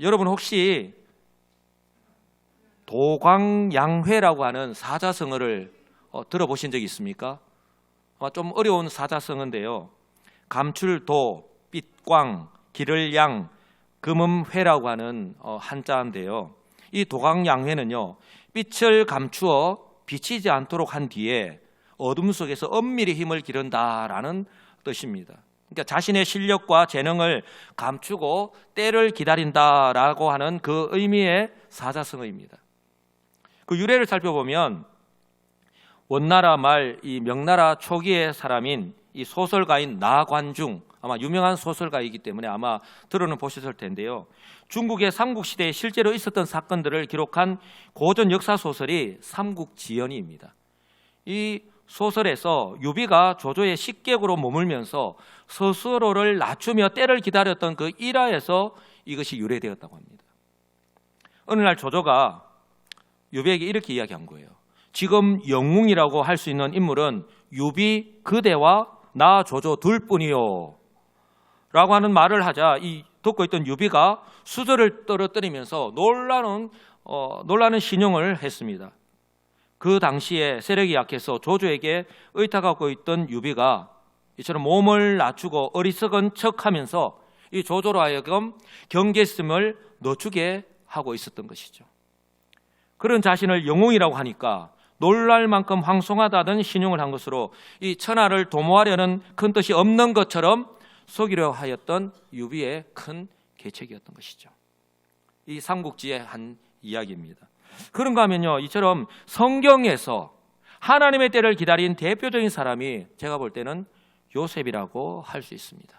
여러분 혹시 도광양회라고 하는 사자성어를 들어보신 적이 있습니까? 좀 어려운 사자성어인데요. 감출도, 빛광, 기를 양, 금음회라고 하는 한자인데요. 이 도광양회는요, 빛을 감추어 비치지 않도록 한 뒤에 어둠 속에서 엄밀히 힘을 기른다라는 뜻입니다. 그러니까 자신의 실력과 재능을 감추고 때를 기다린다라고 하는 그 의미의 사자성어입니다. 그 유래를 살펴보면 원나라 말 이 명나라 초기의 사람인 이 소설가인 나관중, 아마 유명한 소설가이기 때문에 아마 들어는 보셨을 텐데요. 중국의 삼국시대에 실제로 있었던 사건들을 기록한 고전 역사 소설이 삼국지연입니다. 이 소설에서 유비가 조조의 식객으로 머물면서 스스로를 낮추며 때를 기다렸던 그 일화에서 이것이 유래되었다고 합니다. 어느 날 조조가 유비에게 이렇게 이야기한 거예요. 지금 영웅이라고 할 수 있는 인물은 유비 그대와 나 조조 둘뿐이요 라고 하는 말을 하자 이 듣고 있던 유비가 수저를 떨어뜨리면서 놀라는 신용을 했습니다. 그 당시에 세력이 약해서 조조에게 의탁하고 있던 유비가 이처럼 몸을 낮추고 어리석은 척하면서 이 조조로 하여금 경계심을 늦추게 하고 있었던 것이죠. 그런 자신을 영웅이라고 하니까 놀랄 만큼 황송하다던 신용을 한 것으로 이 천하를 도모하려는 큰 뜻이 없는 것처럼 속이려 하였던 유비의 큰 계책이었던 것이죠. 이 삼국지의 한 이야기입니다. 그런가 하면요, 이처럼 성경에서 하나님의 때를 기다린 대표적인 사람이 제가 볼 때는 요셉이라고 할 수 있습니다.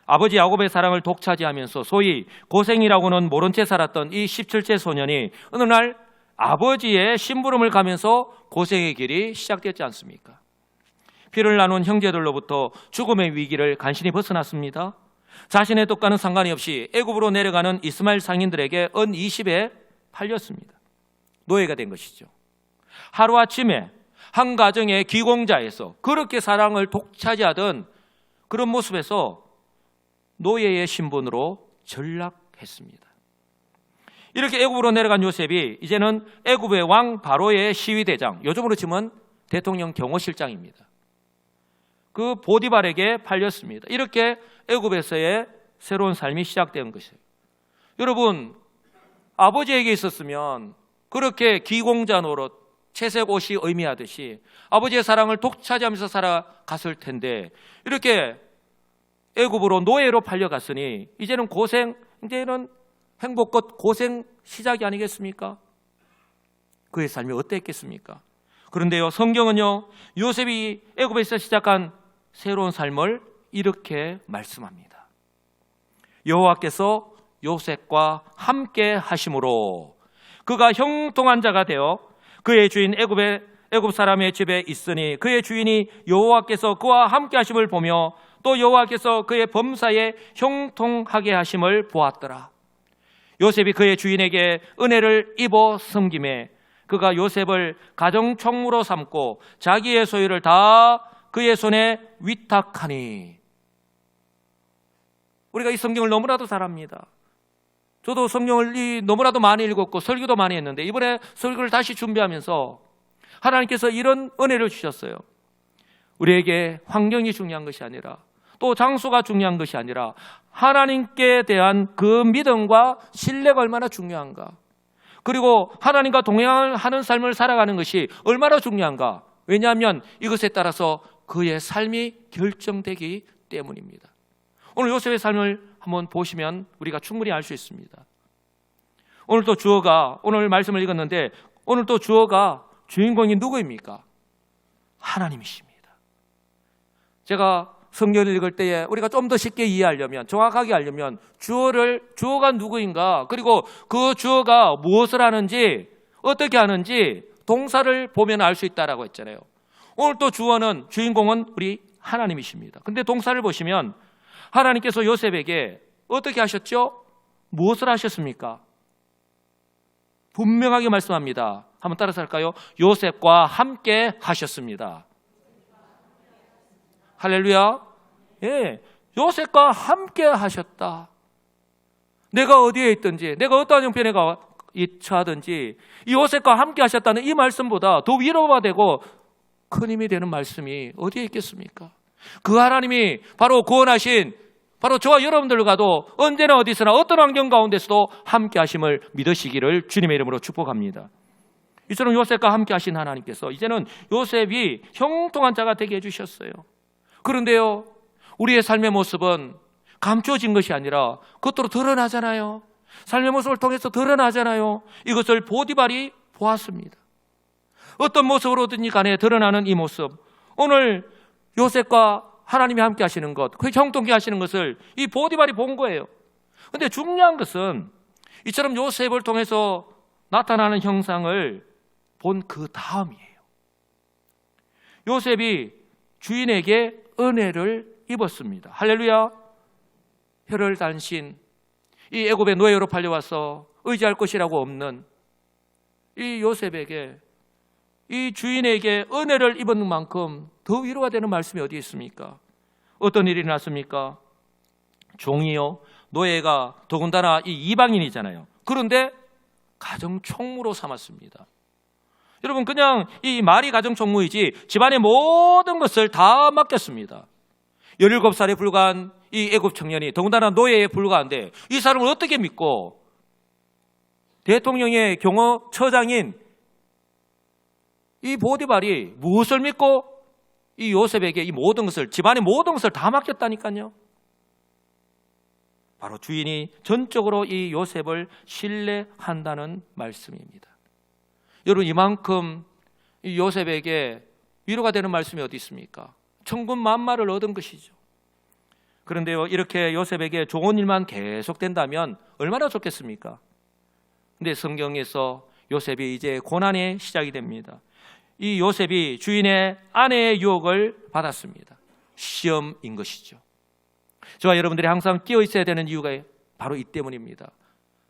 아버지 야곱의 사랑을 독차지하면서 소위 고생이라고는 모른 채 살았던 이 17세 소년이 어느 날 아버지의 심부름을 가면서 고생의 길이 시작됐지 않습니까? 피를 나눈 형제들로부터 죽음의 위기를 간신히 벗어났습니다. 자신의 뜻과는 상관이 없이 애굽으로 내려가는 이스마엘 상인들에게 은 20에 팔렸습니다. 노예가 된 것이죠. 하루아침에 한 가정의 기공자에서 그렇게 사랑을 독차지하던 그런 모습에서 노예의 신분으로 전락했습니다. 이렇게 애굽으로 내려간 요셉이 이제는 애굽의 왕 바로의 시위대장, 요즘으로 치면 대통령 경호실장입니다. 그 보디발에게 팔렸습니다. 이렇게 애굽에서의 새로운 삶이 시작된 것이에요. 여러분, 아버지에게 있었으면 그렇게 기공자 노릇, 채색 옷이 의미하듯이 아버지의 사랑을 독차지하면서 살아갔을 텐데 이렇게 애굽으로 노예로 팔려갔으니 이제는 이제는 행복 끝 고생 시작이 아니겠습니까? 그의 삶이 어땠겠습니까? 그런데요, 성경은요, 요셉이 애굽에서 시작한 새로운 삶을 이렇게 말씀합니다. 여호와께서 요셉과 함께 하심으로 그가 형통한 자가 되어 그의 주인 애굽 사람의 집에 있으니 그의 주인이 여호와께서 그와 함께 하심을 보며 또 여호와께서 그의 범사에 형통하게 하심을 보았더라. 요셉이 그의 주인에게 은혜를 입어 섬김에 그가 요셉을 가정총무로 삼고 자기의 소유를 다 그의 손에 위탁하니. 우리가 이 성경을 너무나도 잘 압니다. 저도 성경을 너무나도 많이 읽었고 설교도 많이 했는데 이번에 설교를 다시 준비하면서 하나님께서 이런 은혜를 주셨어요. 우리에게 환경이 중요한 것이 아니라 또 장소가 중요한 것이 아니라 하나님께 대한 그 믿음과 신뢰가 얼마나 중요한가, 그리고 하나님과 동행하는 삶을 살아가는 것이 얼마나 중요한가. 왜냐하면 이것에 따라서 그의 삶이 결정되기 때문입니다. 오늘 요셉의 삶을 한번 보시면 우리가 충분히 알 수 있습니다. 오늘 말씀을 읽었는데 오늘 또 주어가 주인공이 누구입니까? 하나님이십니다. 제가 성경을 읽을 때에 우리가 좀 더 쉽게 이해하려면, 정확하게 알려면 주어가 누구인가, 그리고 그 주어가 무엇을 하는지, 어떻게 하는지 동사를 보면 알 수 있다라고 했잖아요. 오늘 또 주인공은 우리 하나님이십니다. 근데 동사를 보시면 하나님께서 요셉에게 어떻게 하셨죠? 무엇을 하셨습니까? 분명하게 말씀합니다. 한번 따라서 할까요? 요셉과 함께 하셨습니다. 할렐루야. 예, 요셉과 함께 하셨다. 내가 어디에 있든지, 내가 어떠한 형편에 처하든지 이 요셉과 함께 하셨다는 이 말씀보다 더 위로가 되고 큰 힘이 되는 말씀이 어디에 있겠습니까? 그 하나님이 바로 구원하신 바로 저와 여러분들과도 언제나 어디서나 어떤 환경 가운데서도 함께 하심을 믿으시기를 주님의 이름으로 축복합니다. 이처럼 요셉과 함께 하신 하나님께서 이제는 요셉이 형통한 자가 되게 해주셨어요. 그런데요, 우리의 삶의 모습은 감춰진 것이 아니라 겉으로 드러나잖아요. 삶의 모습을 통해서 드러나잖아요. 이것을 보디발이 보았습니다. 어떤 모습으로든지 간에 드러나는 이 모습, 오늘 요셉과 하나님이 함께 하시는 것, 그 형통케 하시는 것을 이 보디발이 본 거예요. 그런데 중요한 것은 이처럼 요셉을 통해서 나타나는 형상을 본 그 다음이에요. 요셉이 주인에게 은혜를 입었습니다. 할렐루야. 혈혈단신, 이 애굽의 노예로 팔려와서 의지할 것이라고 없는 이 요셉에게, 이 주인에게 은혜를 입은 만큼 더 위로가 되는 말씀이 어디 있습니까? 어떤 일이 났습니까? 종이요, 노예가 더군다나 이 이방인이잖아요. 그런데 가정총무로 삼았습니다. 여러분, 그냥 이 말이 가정총무이지 집안의 모든 것을 다 맡겼습니다. 17살에 불과한 이 애굽 청년이 더군다나 노예에 불과한데 이 사람을 어떻게 믿고 대통령의 경호처장인 이 보디발이 무엇을 믿고 이 요셉에게 이 모든 것을, 집안의 모든 것을 다 맡겼다니까요. 바로 주인이 전적으로 이 요셉을 신뢰한다는 말씀입니다. 여러분, 이만큼 이 요셉에게 위로가 되는 말씀이 어디 있습니까? 천군 만마를 얻은 것이죠. 그런데요, 이렇게 요셉에게 좋은 일만 계속된다면 얼마나 좋겠습니까? 근데 성경에서 요셉이 이제 고난의 시작이 됩니다. 이 요셉이 주인의 아내의 유혹을 받았습니다. 시험인 것이죠. 저와 여러분들이 항상 끼어 있어야 되는 이유가 바로 이 때문입니다.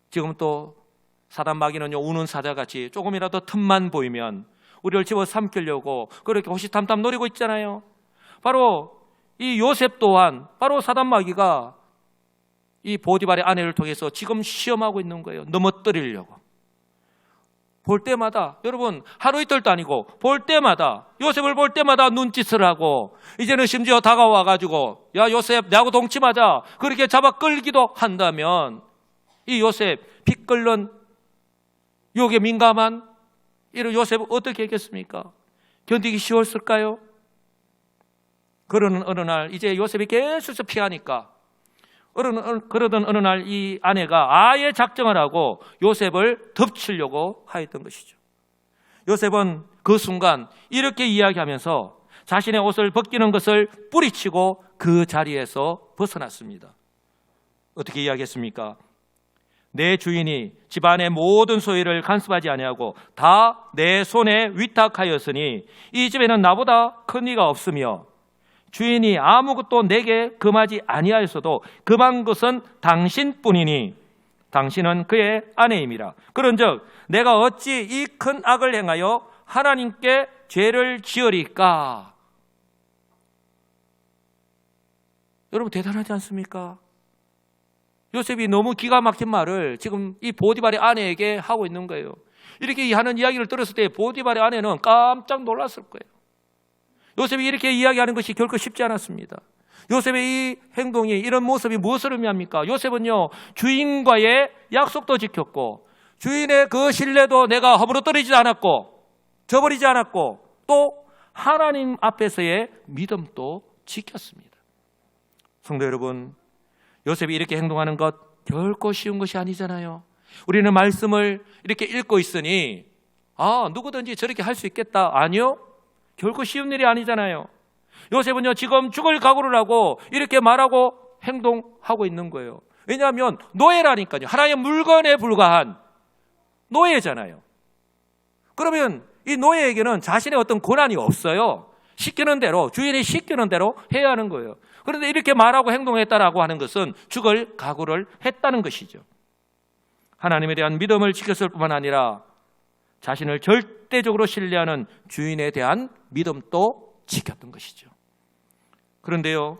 지금 또 사단 마귀는요, 우는 사자같이 조금이라도 틈만 보이면 우리를 집어삼키려고 그렇게 호시탐탐 노리고 있잖아요. 바로 이 요셉 또한 바로 사단 마귀가 이 보디발의 아내를 통해서 지금 시험하고 있는 거예요. 넘어뜨리려고. 볼 때마다, 여러분, 하루 이틀도 아니고 볼 때마다, 요셉을 볼 때마다 눈짓을 하고 이제는 심지어 다가와가지고 야 요셉 나하고 동침하자 그렇게 잡아 끌기도 한다면 이 요셉 피 끓는 유혹에 민감한 이런 요셉은 어떻게 했겠습니까? 견디기 쉬웠을까요? 그러는 어느 날 이제 요셉이 계속 피하니까 그러던 어느 날 이 아내가 아예 작정을 하고 요셉을 덮치려고 하였던 것이죠. 요셉은 그 순간 이렇게 이야기하면서 자신의 옷을 벗기는 것을 뿌리치고 그 자리에서 벗어났습니다. 어떻게 이야기했습니까? 내 주인이 집안의 모든 소유를 간섭하지 아니하고 다 내 손에 위탁하였으니 이 집에는 나보다 큰 이가 없으며 주인이 아무것도 내게 금하지 아니하였어도 금한 것은 당신뿐이니 당신은 그의 아내임이라. 그런즉 내가 어찌 이 큰 악을 행하여 하나님께 죄를 지으리까? 여러분, 대단하지 않습니까? 요셉이 너무 기가 막힌 말을 지금 이 보디발의 아내에게 하고 있는 거예요. 이렇게 하는 이야기를 들었을 때 보디발의 아내는 깜짝 놀랐을 거예요. 요셉이 이렇게 이야기하는 것이 결코 쉽지 않았습니다. 요셉의 이 행동이, 이런 모습이 무엇을 의미합니까? 요셉은요, 주인과의 약속도 지켰고 주인의 그 신뢰도 내가 허물어뜨리지 않았고 저버리지 않았고 또 하나님 앞에서의 믿음도 지켰습니다. 성도 여러분, 요셉이 이렇게 행동하는 것 결코 쉬운 것이 아니잖아요. 우리는 말씀을 이렇게 읽고 있으니 누구든지 저렇게 할 수 있겠다. 아니요, 결코 쉬운 일이 아니잖아요. 요셉은요, 지금 죽을 각오를 하고 이렇게 말하고 행동하고 있는 거예요. 왜냐하면 노예라니까요. 하나의 물건에 불과한 노예잖아요. 그러면 이 노예에게는 자신의 어떤 권한이 없어요. 시키는 대로, 주인이 시키는 대로 해야 하는 거예요. 그런데 이렇게 말하고 행동했다라고 하는 것은 죽을 각오를 했다는 것이죠. 하나님에 대한 믿음을 지켰을 뿐만 아니라 자신을 절대적으로 신뢰하는 주인에 대한 믿음도 지켰던 것이죠. 그런데요,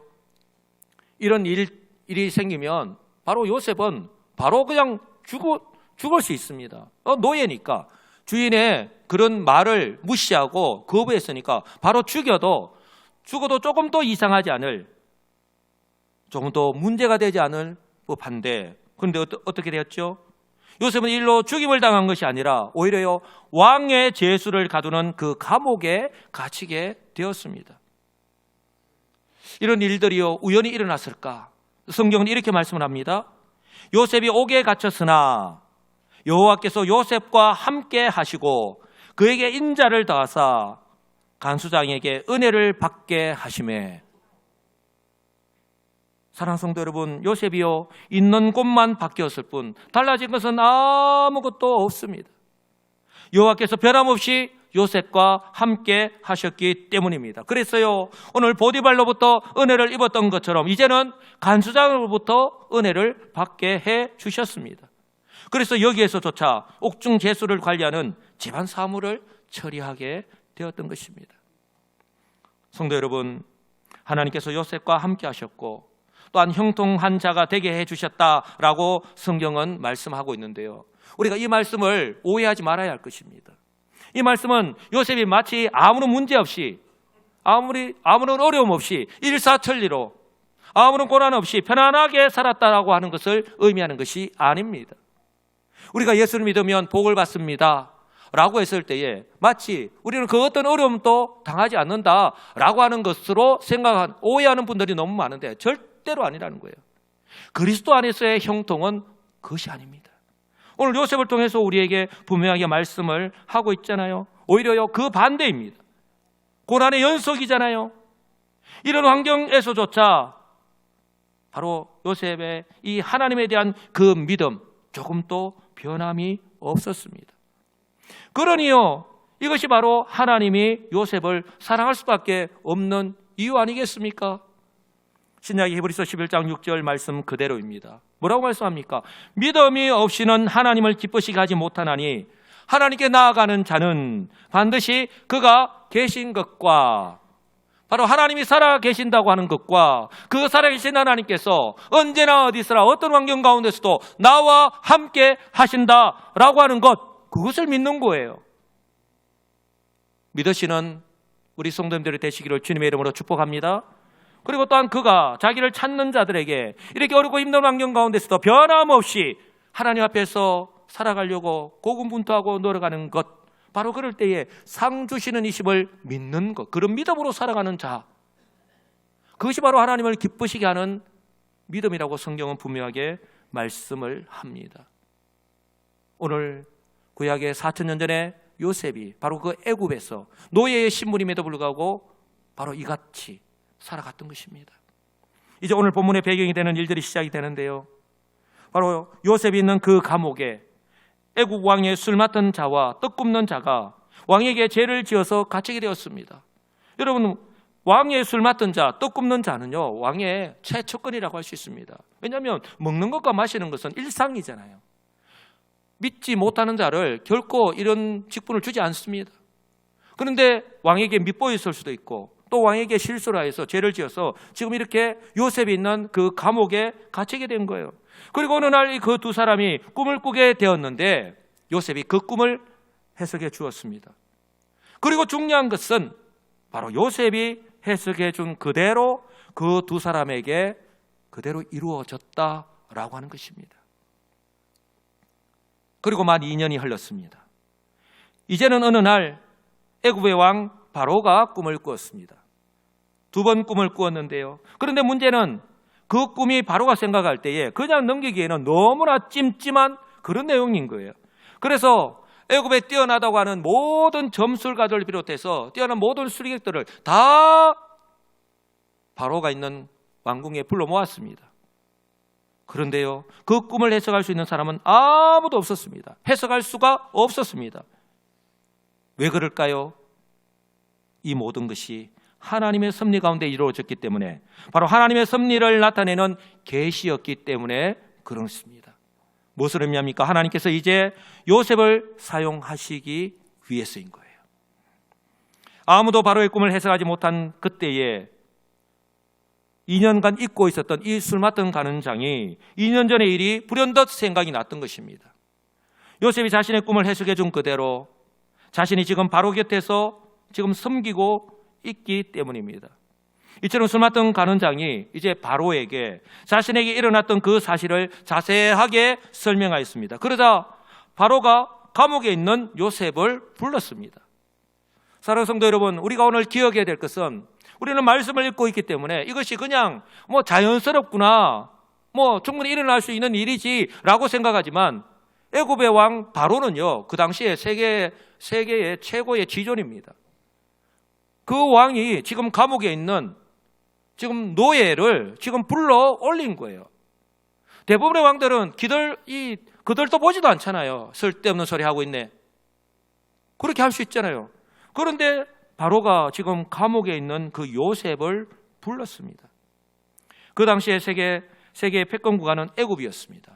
이런 일이 생기면 바로 요셉은 바로 그냥 죽을 수 있습니다. 노예니까 주인의 그런 말을 무시하고 거부했으니까 바로 죽어도 조금 더 이상하지 않을, 조금 더 문제가 되지 않을 법한데, 그런데 어떻게 되었죠? 요셉은 일로 죽임을 당한 것이 아니라 오히려 왕의 제수를 가두는 그 감옥에 갇히게 되었습니다. 이런 일들이요 우연히 일어났을까? 성경은 이렇게 말씀을 합니다. 요셉이 옥에 갇혔으나 여호와께서 요셉과 함께 하시고 그에게 인자를 더하사 간수장에게 은혜를 받게 하시매. 사랑하는 성도 여러분, 요셉이요 있는 곳만 바뀌었을 뿐 달라진 것은 아무것도 없습니다. 여호와께서 변함없이 요셉과 함께 하셨기 때문입니다. 그래서요 오늘 보디발로부터 은혜를 입었던 것처럼 이제는 간수장으로부터 은혜를 받게 해 주셨습니다. 그래서 여기에서조차 옥중 제수를 관리하는 집안 사무를 처리하게 되었던 것입니다. 성도 여러분, 하나님께서 요셉과 함께 하셨고 또한 형통한 자가 되게 해주셨다라고 성경은 말씀하고 있는데요, 우리가 이 말씀을 오해하지 말아야 할 것입니다. 이 말씀은 요셉이 마치 아무런 문제 없이, 아무런 어려움 없이 일사천리로 아무런 고난 없이 편안하게 살았다라고 하는 것을 의미하는 것이 아닙니다. 우리가 예수를 믿으면 복을 받습니다 라고 했을 때에 마치 우리는 그 어떤 어려움도 당하지 않는다라고 하는 것으로 오해하는 분들이 너무 많은데 절대로 아니라는 거예요. 그리스도 안에서의 형통은 그것이 아닙니다. 오늘 요셉을 통해서 우리에게 분명하게 말씀을 하고 있잖아요. 오히려요 그 반대입니다. 고난의 연속이잖아요. 이런 환경에서조차 바로 요셉의 이 하나님에 대한 그 믿음 조금도 변함이 없었습니다. 그러니요 이것이 바로 하나님이 요셉을 사랑할 수밖에 없는 이유 아니겠습니까? 신약의 히브리서 11장 6절 말씀 그대로입니다. 뭐라고 말씀합니까? 믿음이 없이는 하나님을 기쁘시게 하지 못하나니 하나님께 나아가는 자는 반드시 그가 계신 것과, 바로 하나님이 살아 계신다고 하는 것과 그 살아 계신 하나님께서 언제나 어디서나 어떤 환경 가운데서도 나와 함께 하신다라고 하는 것, 그것을 믿는 거예요. 믿으시는 우리 성도님들이 되시기를 주님의 이름으로 축복합니다. 그리고 또한 그가 자기를 찾는 자들에게 이렇게 어렵고 힘든 환경 가운데서도 변함없이 하나님 앞에서 살아가려고 고군분투하고 노력하는 것, 바로 그럴 때에 상 주시는 이심을 믿는 것, 그런 믿음으로 살아가는 자, 그것이 바로 하나님을 기쁘시게 하는 믿음이라고 성경은 분명하게 말씀을 합니다. 오늘 구약의 4,000년 전에 요셉이 바로 그 애굽에서 노예의 신분임에도 불구하고 바로 이같이 살아갔던 것입니다. 이제 오늘 본문의 배경이 되는 일들이 시작이 되는데요, 바로 요셉이 있는 그 감옥에 애국 왕의 술 맡은 자와 떡 굽는 자가 왕에게 죄를 지어서 갇히게 되었습니다. 여러분, 왕의 술 맡은 자, 떡 굽는 자는요 왕의 최측근이라고 할 수 있습니다. 왜냐하면 먹는 것과 마시는 것은 일상이잖아요. 믿지 못하는 자를 결코 이런 직분을 주지 않습니다. 그런데 왕에게 밉보였을 수도 있고 또 왕에게 실수를 해서 죄를 지어서 지금 이렇게 요셉이 있는 그 감옥에 갇히게 된 거예요. 그리고 어느 날 그 두 사람이 꿈을 꾸게 되었는데 요셉이 그 꿈을 해석해 주었습니다. 그리고 중요한 것은 바로 요셉이 해석해 준 그대로 그 두 사람에게 그대로 이루어졌다라고 하는 것입니다. 그리고 만 2년이 흘렀습니다. 이제는 어느 날 애굽의 왕 바로가 꿈을 꾸었습니다. 2번 꿈을 꾸었는데요, 그런데 문제는 그 꿈이 바로가 생각할 때에 그냥 넘기기에는 너무나 찜찜한 그런 내용인 거예요. 그래서 애굽에 뛰어나다고 하는 모든 점술가들을 비롯해서 뛰어난 모든 수리객들을 다 바로가 있는 왕궁에 불러 모았습니다. 그런데요, 그 꿈을 해석할 수 있는 사람은 아무도 없었습니다. 해석할 수가 없었습니다. 왜 그럴까요? 이 모든 것이 하나님의 섭리 가운데 이루어졌기 때문에, 바로 하나님의 섭리를 나타내는 계시였기 때문에 그렇습니다. 무엇을 의미합니까? 하나님께서 이제 요셉을 사용하시기 위해서인 거예요. 아무도 바로의 꿈을 해석하지 못한 그때에 2년간 잊고 있었던 이 술 맡은 가는 장이 2년 전의 일이 불현듯 생각이 났던 것입니다. 요셉이 자신의 꿈을 해석해 준 그대로 자신이 지금 바로 곁에서 지금 섬기고 있기 때문입니다. 이처럼 술 맡은 가는 장이 이제 바로에게 자신에게 일어났던 그 사실을 자세하게 설명하였습니다. 그러자 바로가 감옥에 있는 요셉을 불렀습니다. 사랑하는 성도 여러분, 우리가 오늘 기억해야 될 것은 우리는 말씀을 읽고 있기 때문에 이것이 그냥 자연스럽구나, 충분히 일어날 수 있는 일이지라고 생각하지만 애굽의 왕 바로는요, 그 당시에 세계의 최고의 지존입니다. 그 왕이 지금 감옥에 있는 지금 노예를 지금 불러 올린 거예요. 대부분의 왕들은 그들도 보지도 않잖아요. 쓸데없는 소리 하고 있네. 그렇게 할 수 있잖아요. 그런데 바로가 지금 감옥에 있는 그 요셉을 불렀습니다. 그 당시에 세계의 패권 국가는 애굽이었습니다.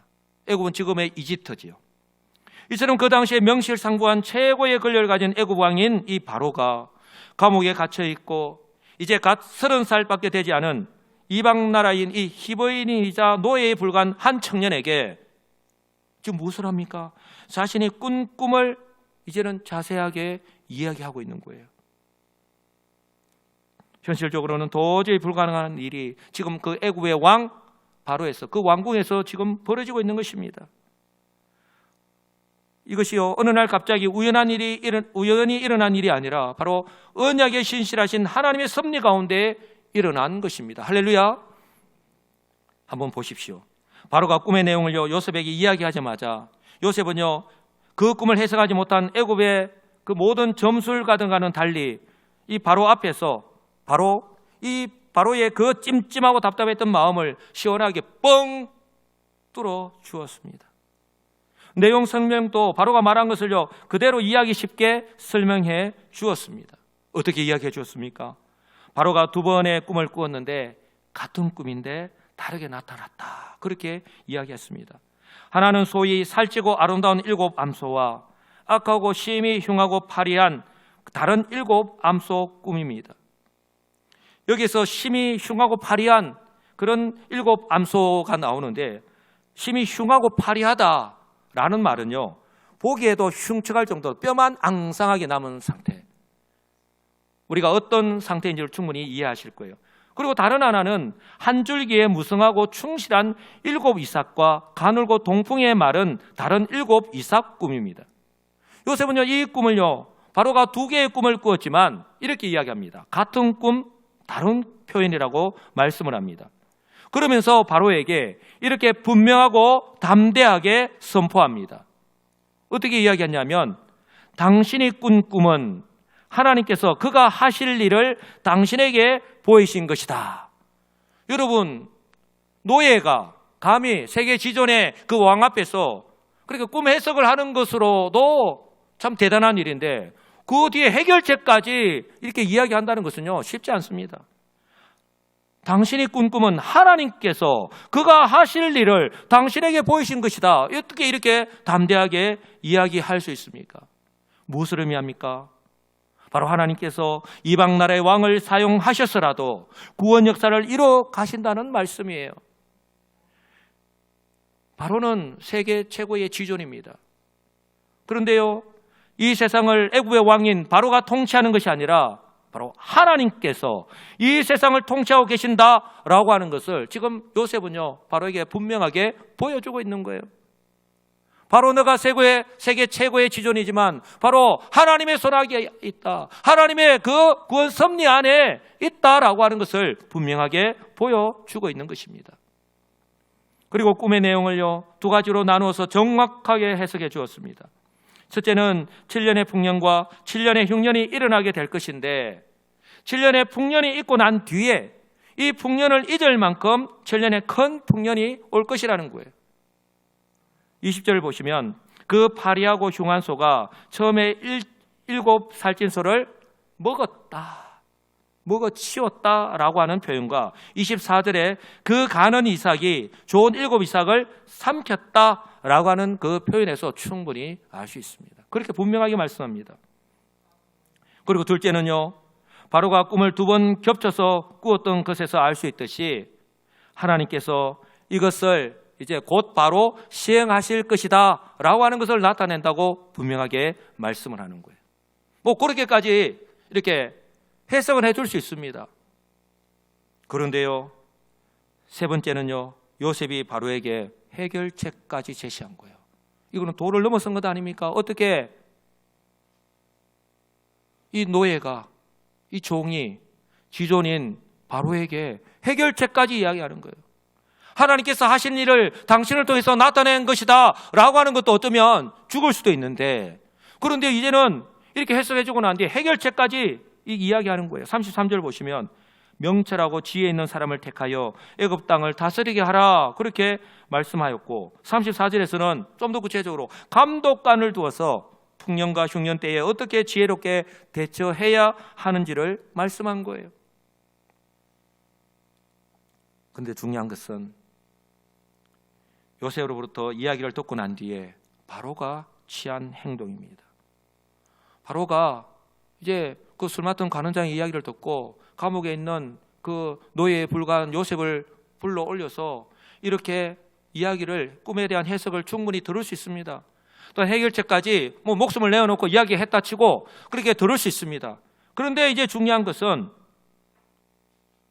애굽은 지금의 이집트지요. 이처럼 그 당시에 명실상부한 최고의 권력을 가진 애굽 왕인 이 바로가 감옥에 갇혀 있고 이제 갓 30살밖에 되지 않은 이방 나라인 이 히브리인이자 노예에 불과한 한 청년에게 지금 무엇을 합니까? 자신이 꾼 꿈을 이제는 자세하게 이야기하고 있는 거예요. 현실적으로는 도저히 불가능한 일이 지금 그 애굽의 왕 바로에서, 그 왕궁에서 지금 벌어지고 있는 것입니다. 이것이요, 어느 날 갑자기 우연히 일어난 일이 아니라 바로 언약에 신실하신 하나님의 섭리 가운데 일어난 것입니다. 할렐루야. 한번 보십시오. 바로가 꿈의 내용을요, 요셉에게 이야기하자마자 요셉은요, 그 꿈을 해석하지 못한 애굽의 그 모든 점술가들과는 달리 이 바로 앞에서 바로의 그 찜찜하고 답답했던 마음을 시원하게 뻥 뚫어 주었습니다. 내용 설명도 바로가 말한 것을요, 그대로 이야기 쉽게 설명해 주었습니다. 어떻게 이야기해 주었습니까? 바로가 2번의 꿈을 꾸었는데 같은 꿈인데 다르게 나타났다, 그렇게 이야기했습니다. 하나는 소위 살찌고 아름다운 7 암소와 악하고 심히 흉하고 파리한 다른 7 암소 꿈입니다. 여기서 심히 흉하고 파리한 그런 7 암소가 나오는데, 심히 흉하고 파리하다라는 말은요, 보기에도 흉측할 정도로 뼈만 앙상하게 남은 상태, 우리가 어떤 상태인지를 충분히 이해하실 거예요. 그리고 다른 하나는 한 줄기에 무성하고 충실한 7 이삭과 가늘고 동풍에 마른 다른 7 이삭 꿈입니다. 요셉은요, 이 꿈을요, 바로가 2개의 꿈을 꾸었지만 이렇게 이야기합니다. 같은 꿈, 다른 표현이라고 말씀을 합니다. 그러면서 바로에게 이렇게 분명하고 담대하게 선포합니다. 어떻게 이야기했냐면, 당신이 꾼 꿈은 하나님께서 그가 하실 일을 당신에게 보이신 것이다. 여러분, 노예가 감히 세계 지존의 그 왕 앞에서 그렇게 꿈 해석을 하는 것으로도 참 대단한 일인데, 그 뒤에 해결책까지 이렇게 이야기한다는 것은요, 쉽지 않습니다. 당신이 꾼 꿈은 하나님께서 그가 하실 일을 당신에게 보이신 것이다. 어떻게 이렇게 담대하게 이야기할 수 있습니까? 무엇을 의미합니까? 바로 하나님께서 이방 나라의 왕을 사용하셔서라도 구원 역사를 이뤄 가신다는 말씀이에요. 바로는 세계 최고의 지존입니다. 그런데요, 이 세상을 애굽의 왕인 바로가 통치하는 것이 아니라 바로 하나님께서 이 세상을 통치하고 계신다라고 하는 것을 지금 요셉은요, 바로에게 분명하게 보여주고 있는 거예요. 바로 너가 세계 최고의 지존이지만 바로 하나님의 손아귀에 있다, 하나님의 그 구원 섭리 안에 있다라고 하는 것을 분명하게 보여주고 있는 것입니다. 그리고 꿈의 내용을요, 2가지로 나누어서 정확하게 해석해 주었습니다. 첫째는 7년의 풍년과 7년의 흉년이 일어나게 될 것인데, 7년의 풍년이 있고 난 뒤에 이 풍년을 잊을 만큼 7년의 큰 풍년이 올 것이라는 거예요. 20절을 보시면 그 파리하고 흉한 소가 처음에 7 살찐 소를 먹어치웠다라고 하는 표현과 24절에 그 가는 이삭이 좋은 7 이삭을 삼켰다라고 하는 그 표현에서 충분히 알 수 있습니다. 그렇게 분명하게 말씀합니다. 그리고 둘째는요, 바로가 꿈을 2번 겹쳐서 꾸었던 것에서 알 수 있듯이 하나님께서 이것을 이제 곧 바로 시행하실 것이다 라고 하는 것을 나타낸다고 분명하게 말씀을 하는 거예요. 뭐 그렇게까지 이렇게 해석을 해줄 수 있습니다. 그런데요, 세 번째는요, 요셉이 바로에게 해결책까지 제시한 거예요. 이거는 도를 넘어선 것 아닙니까? 어떻게 이 노예가, 이 종이 지존인 바로에게 해결책까지 이야기하는 거예요. 하나님께서 하신 일을 당신을 통해서 나타낸 것이다 라고 하는 것도 어쩌면 죽을 수도 있는데, 그런데 이제는 이렇게 해석해주고 난 뒤에 해결책까지 이야기하는 거예요. 33절 보시면 명철하고 지혜 있는 사람을 택하여 애굽 땅을 다스리게 하라 그렇게 말씀하였고, 34절에서는 좀 더 구체적으로 감독관을 두어서 풍년과 흉년 때에 어떻게 지혜롭게 대처해야 하는지를 말씀한 거예요. 그런데 중요한 것은 요셉으로부터 이야기를 듣고 난 뒤에 바로가 취한 행동입니다. 바로가 이제 그 술 맡은 관원장의 이야기를 듣고 감옥에 있는 그 노예에 불과한 요셉을 불러 올려서 이렇게 이야기를, 꿈에 대한 해석을 충분히 들을 수 있습니다. 또 해결책까지 뭐 목숨을 내어놓고 이야기했다 치고 그렇게 들을 수 있습니다. 그런데 이제 중요한 것은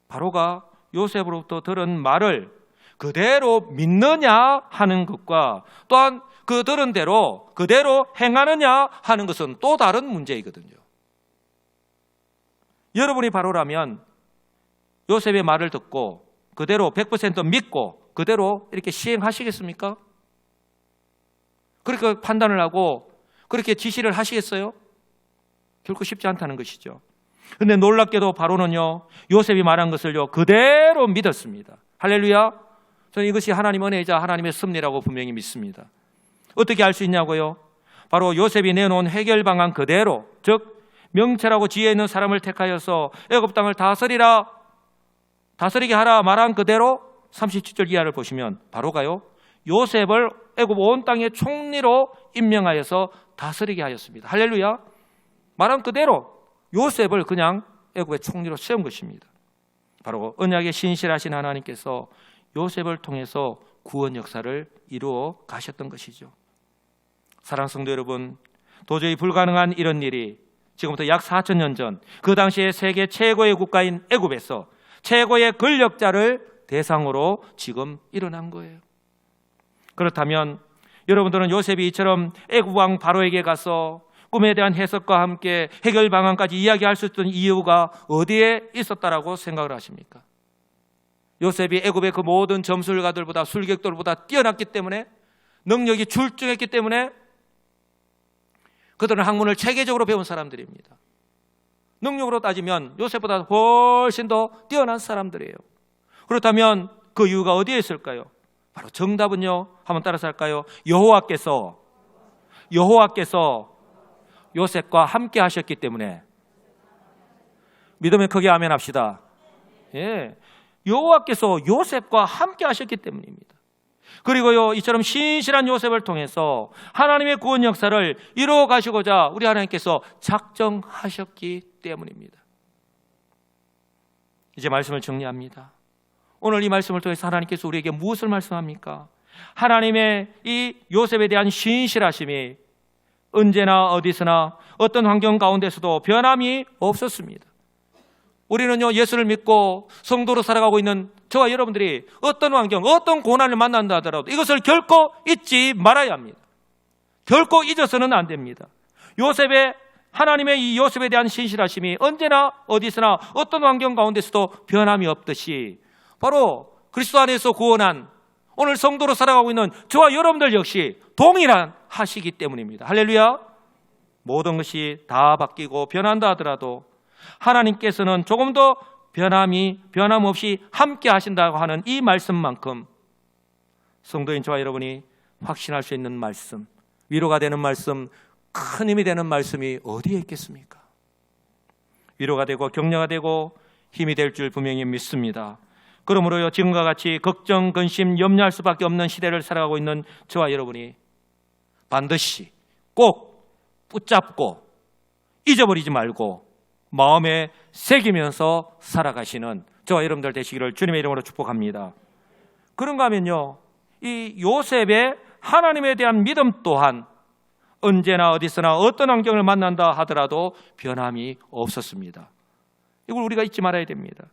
바로가 요셉으로부터 들은 말을 그대로 믿느냐 하는 것과 또한 그 들은 대로 그대로 행하느냐 하는 것은 또 다른 문제이거든요. 여러분이 바로라면 요셉의 말을 듣고 그대로 100% 믿고 그대로 이렇게 시행하시겠습니까? 그렇게 판단을 하고 그렇게 지시를 하시겠어요? 결코 쉽지 않다는 것이죠. 그런데 놀랍게도 바로는요, 요셉이 말한 것을요 그대로 믿었습니다. 할렐루야. 저는 이것이 하나님 은혜이자 하나님의 섭리라고 분명히 믿습니다. 어떻게 알 수 있냐고요? 바로 요셉이 내놓은 해결 방안 그대로, 즉 명철하고 지혜 있는 사람을 택하여서 애굽 땅을 다스리게 하라 말한 그대로 37절 이하를 보시면 바로가요 요셉을 애굽 온 땅의 총리로 임명하여서 다스리게 하였습니다. 할렐루야. 말한 그대로 요셉을 그냥 애굽의 총리로 세운 것입니다. 바로 언약의 신실하신 하나님께서 요셉을 통해서 구원 역사를 이루어 가셨던 것이죠. 사랑하는 성도 여러분, 도저히 불가능한 이런 일이 지금부터 약 4,000년 전 그 당시에 세계 최고의 국가인 애굽에서 최고의 권력자를 대상으로 지금 일어난 거예요. 그렇다면 여러분들은 요셉이 이처럼 애굽 왕 바로에게 가서 꿈에 대한 해석과 함께 해결 방안까지 이야기할 수 있던 이유가 어디에 있었다라고 생각을 하십니까? 요셉이 애굽의 그 모든 점술가들보다 술객들보다 뛰어났기 때문에, 능력이 출중했기 때문에 그들은 학문을 체계적으로 배운 사람들입니다. 능력으로 따지면 요셉보다 훨씬 더 뛰어난 사람들이에요. 그렇다면 그 이유가 어디에 있을까요? 바로 정답은요, 한번 따라서 할까요? 여호와께서 요셉과 함께 하셨기 때문에. 믿음에 크게 아멘 합시다. 예, 여호와께서 요셉과 함께 하셨기 때문입니다. 그리고요, 이처럼 신실한 요셉을 통해서 하나님의 구원 역사를 이루어 가시고자 우리 하나님께서 작정하셨기 때문입니다. 이제 말씀을 정리합니다. 오늘 이 말씀을 통해서 하나님께서 우리에게 무엇을 말씀합니까? 하나님의 이 요셉에 대한 신실하심이 언제나 어디서나 어떤 환경 가운데서도 변함이 없었습니다. 우리는요, 예수를 믿고 성도로 살아가고 있는 저와 여러분들이 어떤 환경, 어떤 고난을 만난다 하더라도 이것을 결코 잊지 말아야 합니다. 결코 잊어서는 안 됩니다. 하나님의 이 요셉에 대한 신실하심이 언제나 어디서나 어떤 환경 가운데서도 변함이 없듯이 바로 그리스도 안에서 구원한 오늘 성도로 살아가고 있는 저와 여러분들 역시 동일한 하시기 때문입니다. 할렐루야. 모든 것이 다 바뀌고 변한다 하더라도 하나님께서는 조금 더 변함 없이 함께 하신다고 하는 이 말씀만큼 성도인 저와 여러분이 확신할 수 있는 말씀, 위로가 되는 말씀, 큰 힘이 되는 말씀이 어디에 있겠습니까? 위로가 되고 격려가 되고 힘이 될 줄 분명히 믿습니다. 그러므로요, 지금과 같이 걱정, 근심, 염려할 수밖에 없는 시대를 살아가고 있는 저와 여러분이 반드시 꼭 붙잡고 잊어버리지 말고 마음에 새기면서 살아가시는 저와 여러분들 되시기를 주님의 이름으로 축복합니다. 그런가 하면요, 이 요셉의 하나님에 대한 믿음 또한 언제나 어디서나 어떤 환경을 만난다 하더라도 변함이 없었습니다. 이걸 우리가 잊지 말아야 됩니다.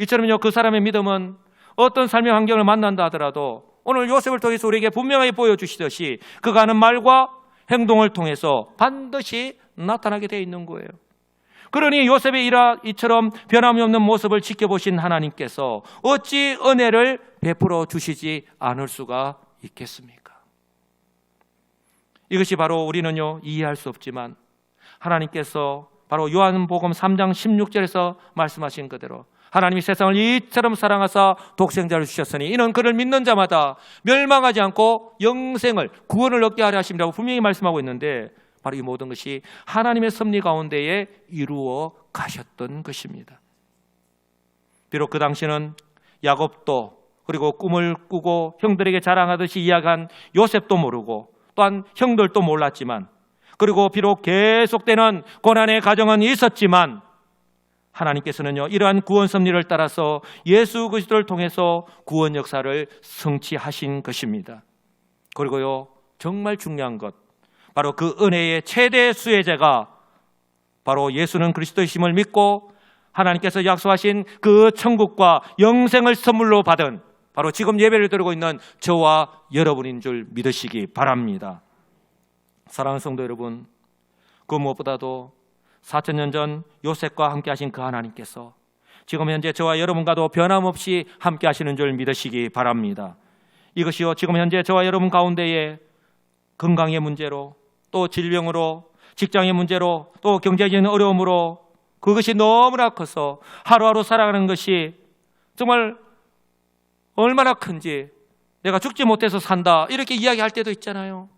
이처럼요, 그 사람의 믿음은 어떤 삶의 환경을 만난다 하더라도 오늘 요셉을 통해서 우리에게 분명하게 보여주시듯이 그가 하는 말과 행동을 통해서 반드시 나타나게 되어 있는 거예요. 그러니 요셉의 이처럼 변함이 없는 모습을 지켜보신 하나님께서 어찌 은혜를 베풀어 주시지 않을 수가 있겠습니까? 이것이 바로 우리는요, 이해할 수 없지만 하나님께서 바로 요한복음 3장 16절에서 말씀하신 그대로 하나님이 세상을 이처럼 사랑하사 독생자를 주셨으니 이는 그를 믿는 자마다 멸망하지 않고 영생을, 구원을 얻게 하려 하심이라고 분명히 말씀하고 있는데, 바로 이 모든 것이 하나님의 섭리 가운데에 이루어 가셨던 것입니다. 비록 그 당시는 야곱도, 그리고 꿈을 꾸고 형들에게 자랑하듯이 이야기한 요셉도 모르고 또한 형들도 몰랐지만, 그리고 비록 계속되는 고난의 과정은 있었지만 하나님께서는요, 이러한 구원 섭리를 따라서 예수 그리스도를 통해서 구원 역사를 성취하신 것입니다. 그리고요, 정말 중요한 것, 바로 그 은혜의 최대 수혜자가 바로 예수는 그리스도이심을 믿고 하나님께서 약속하신 그 천국과 영생을 선물로 받은 바로 지금 예배를 드리고 있는 저와 여러분인 줄 믿으시기 바랍니다. 사랑하는 성도 여러분, 그 무엇보다도 4,000년 전 요셉과 함께 하신 그 하나님께서 지금 현재 저와 여러분과도 변함없이 함께 하시는 줄 믿으시기 바랍니다. 이것이요, 지금 현재 저와 여러분 가운데에 건강의 문제로, 또 질병으로, 직장의 문제로, 또 경제적인 어려움으로 그것이 너무나 커서 하루하루 살아가는 것이 정말 얼마나 큰지, 내가 죽지 못해서 산다 이렇게 이야기할 때도 있잖아요.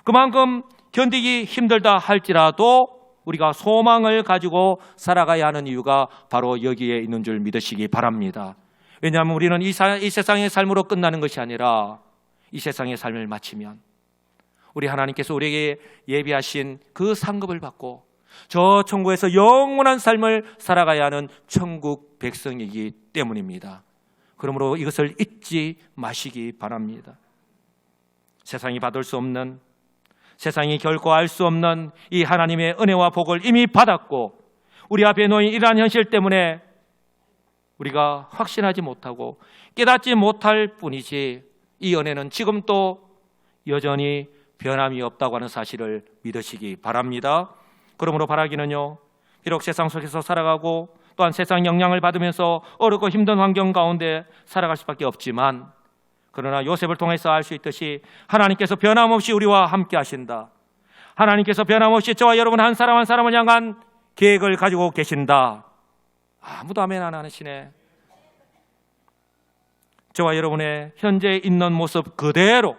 그만큼 견디기 힘들다 할지라도 우리가 소망을 가지고 살아가야 하는 이유가 바로 여기에 있는 줄 믿으시기 바랍니다. 왜냐하면 우리는 이 세상의 삶으로 끝나는 것이 아니라 이 세상의 삶을 마치면 우리 하나님께서 우리에게 예비하신 그 상급을 받고 저 천국에서 영원한 삶을 살아가야 하는 천국 백성이기 때문입니다. 그러므로 이것을 잊지 마시기 바랍니다. 세상이 받을 수 없는, 세상이 결코 알 수 없는 이 하나님의 은혜와 복을 이미 받았고 우리 앞에 놓인 이러한 현실 때문에 우리가 확신하지 못하고 깨닫지 못할 뿐이지 이 은혜는 지금 또 여전히 변함이 없다고 하는 사실을 믿으시기 바랍니다. 그러므로 바라기는요, 비록 세상 속에서 살아가고 또한 세상 영향을 받으면서 어렵고 힘든 환경 가운데 살아갈 수밖에 없지만, 그러나 요셉을 통해서 알 수 있듯이 하나님께서 변함없이 우리와 함께 하신다. 하나님께서 변함없이 저와 여러분 한 사람 한 사람을 향한 계획을 가지고 계신다. 아무도 아멘 안 하시네. 저와 여러분의 현재 있는 모습 그대로,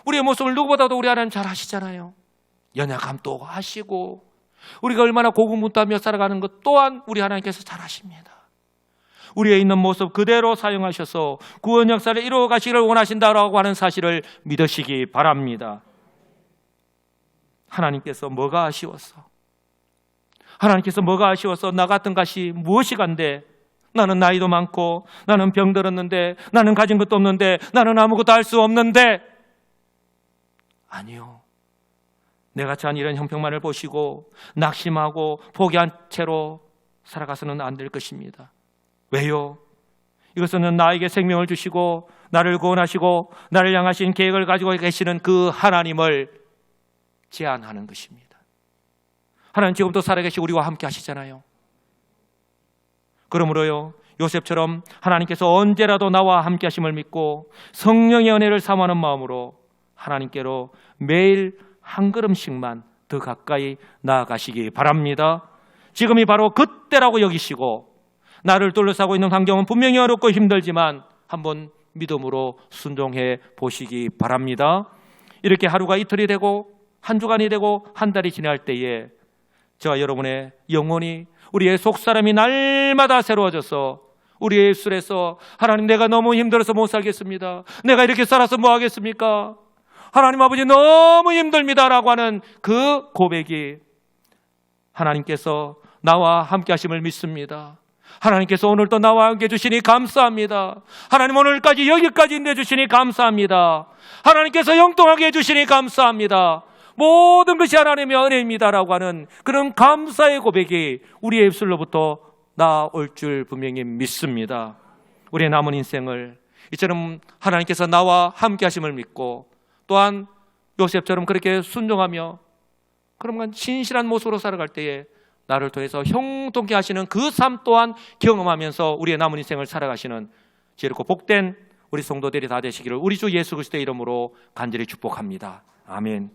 우리의 모습을 누구보다도 우리 하나님 잘 아시잖아요. 연약함도 아시고 우리가 얼마나 고군분투하며 살아가는 것 또한 우리 하나님께서 잘 아십니다. 우리의 있는 모습 그대로 사용하셔서 구원 역사를 이루어 가시기를 원하신다라고 하는 사실을 믿으시기 바랍니다. 하나님께서 뭐가 아쉬웠어? 하나님께서 뭐가 아쉬워서 나 같은 것이 무엇이 간데, 나는 나이도 많고 나는 병들었는데 나는 가진 것도 없는데 나는 아무것도 할 수 없는데, 아니요, 내가 처한 이런 형편만을 보시고 낙심하고 포기한 채로 살아가서는 안 될 것입니다. 왜요? 이것은 나에게 생명을 주시고 나를 구원하시고 나를 향하신 계획을 가지고 계시는 그 하나님을 제안하는 것입니다. 하나님 지금도 살아계시고 우리와 함께 하시잖아요. 그러므로요, 요셉처럼 하나님께서 언제라도 나와 함께 하심을 믿고 성령의 은혜를 사모하는 마음으로 하나님께로 매일 한 걸음씩만 더 가까이 나아가시기 바랍니다. 지금이 바로 그때라고 여기시고, 나를 둘러싸고 있는 환경은 분명히 어렵고 힘들지만 한번 믿음으로 순종해 보시기 바랍니다. 이렇게 하루가 이틀이 되고 한 주간이 되고 한 달이 지날 때에 저와 여러분의 영혼이, 우리의 속사람이 날마다 새로워져서 우리의 입술에서 하나님, 내가 너무 힘들어서 못 살겠습니다. 내가 이렇게 살아서 뭐 하겠습니까? 하나님 아버지, 너무 힘듭니다라고 하는 그 고백이 하나님께서 나와 함께 하심을 믿습니다. 하나님께서 오늘도 나와 함께 해주시니 감사합니다. 하나님 오늘까지 여기까지 내주시니 감사합니다. 하나님께서 영통하게 해주시니 감사합니다. 모든 것이 하나님의 은혜입니다라고 하는 그런 감사의 고백이 우리의 입술로부터 나올 줄 분명히 믿습니다. 우리의 남은 인생을 이처럼 하나님께서 나와 함께 하심을 믿고 또한 요셉처럼 그렇게 순종하며 그러면 신실한 모습으로 살아갈 때에 나를 통해서 형통케 하시는 그 삶 또한 경험하면서 우리의 남은 인생을 살아가시는 지혜롭고 복된 우리 성도들이 다 되시기를 우리 주 예수 그리스도의 이름으로 간절히 축복합니다. 아멘.